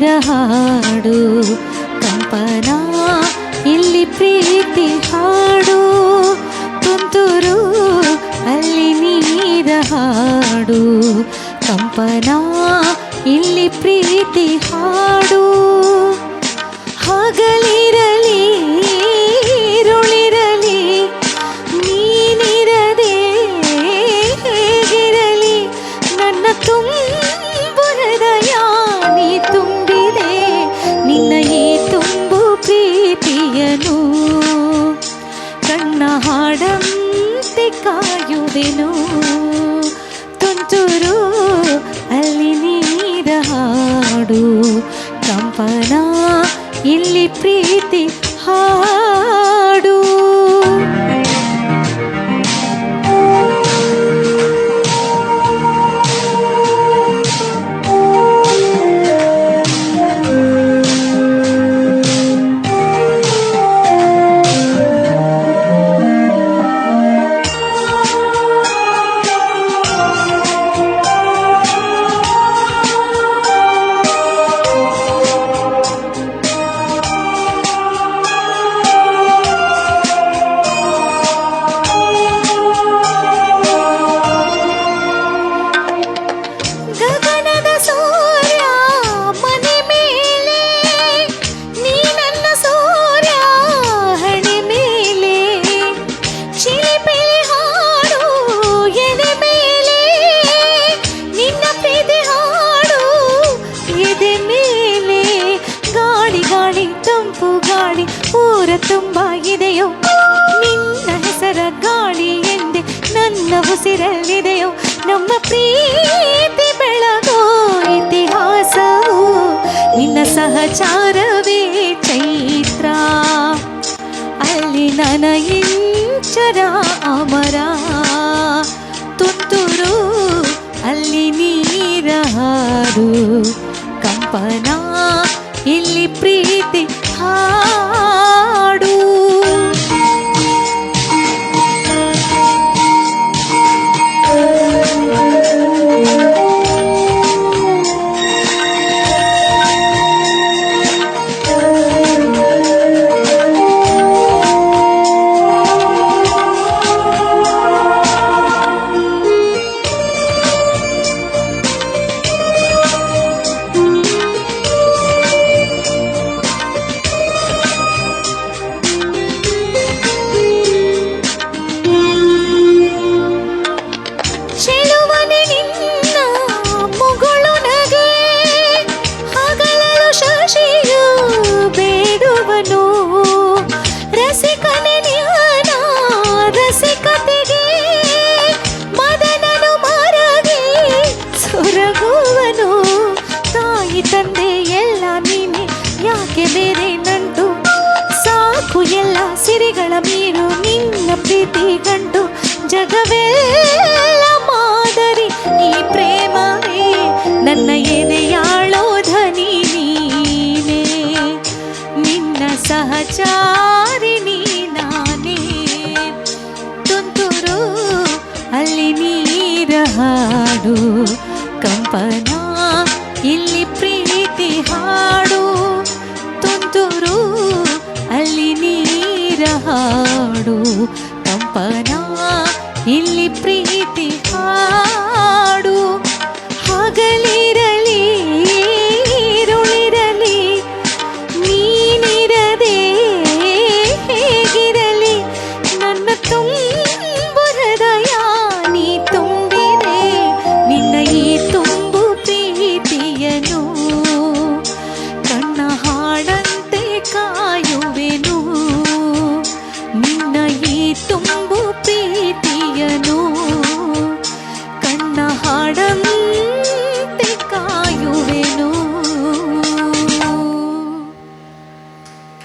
ನೀರ ಹಾಡು ಕಂಪನ ಇಲ್ಲಿ ಪ್ರೀತಿ ಹಾಡು ತುಂತುರು ಅಲ್ಲಿ ನೀರ ಹಾಡು ಕಂಪನ ಇಲ್ಲಿ ಪ್ರೀತಿ ಹಾಡು ಹಗಲಿರಲಿ ಇರುಳಿರಲಿ ನೀನಿರದೆ ಹೇಗಿರಲಿ ನನ್ನ ತುಂಬು ಹೃದಯ ನೀ ತುಂಬಿದೆ ನಿನ್ನ ಈ ತುಂಬು ಪ್ರೀತಿಯನು ಕಣ್ಣ ಹಾಡಂತೆ ಕಾಯುವೆನು ತುಂತುರು ಅಲ್ಲಿ ನೀರ ಹಾಡು ಕಂಪನ ಇಲ್ಲಿ ಪ್ರೀತಿ ಹಾಡು ಊರ ತುಂಬ ಇದೆಯೋ ನಿನ್ನ ಹೆಸರ ಗಾಳಿ ಎಂದೆ ನನ್ನ ಉಸಿರಲ್ಲಿದೆಯೋ ನಮ್ಮ ಪ್ರೀತಿ ಬೆಳಗೋ ಇತಿಹಾಸವು ನಿನ್ನ ಸಹಚಾರವೇ ಚೈತ್ರ ಅಲ್ಲಿ ನನ್ನ ಇಂಚರ ಅಮರ ತುಂತುರು ಅಲ್ಲಿ ನೀರ ಹಾಡು ಕಂಪನ ಇಲ್ಲಿ ಪ್ರೀತಿ ಹಾಡು ತಂದೆ ಎಲ್ಲ ನೀನೆ ಯಾಕೆ ಬೇರೆ ನಂಟು ಸಾಕು ಎಲ್ಲ ಸಿರಿಗಳ ಮೀರು ನಿನ್ನ ಪ್ರೀತಿ ಗಂಟು ಜಗವೆಲ್ಲ ಮಾದರಿ ಈ ಪ್ರೇಮವೇ ನನ್ನ ಎದೆಯಾಳೋ ಧನಿ ನೀನೇ ನಿನ್ನ ಸಹಚಾರಿಣಿ ನಾನೇ ತುಂತುರು ಅಲ್ಲಿ ನೀರ ಹಾಡು ಕಂಪನ ಇಲ್ಲಿ ಪ್ರೀತಿ ಹಾಡು ತುಂತುರು ಅಲ್ಲಿ ನೀರ ಹಾಡು ಕಂಪನ ಇಲ್ಲಿ ಪ್ರೀತಿ ಹಾಡು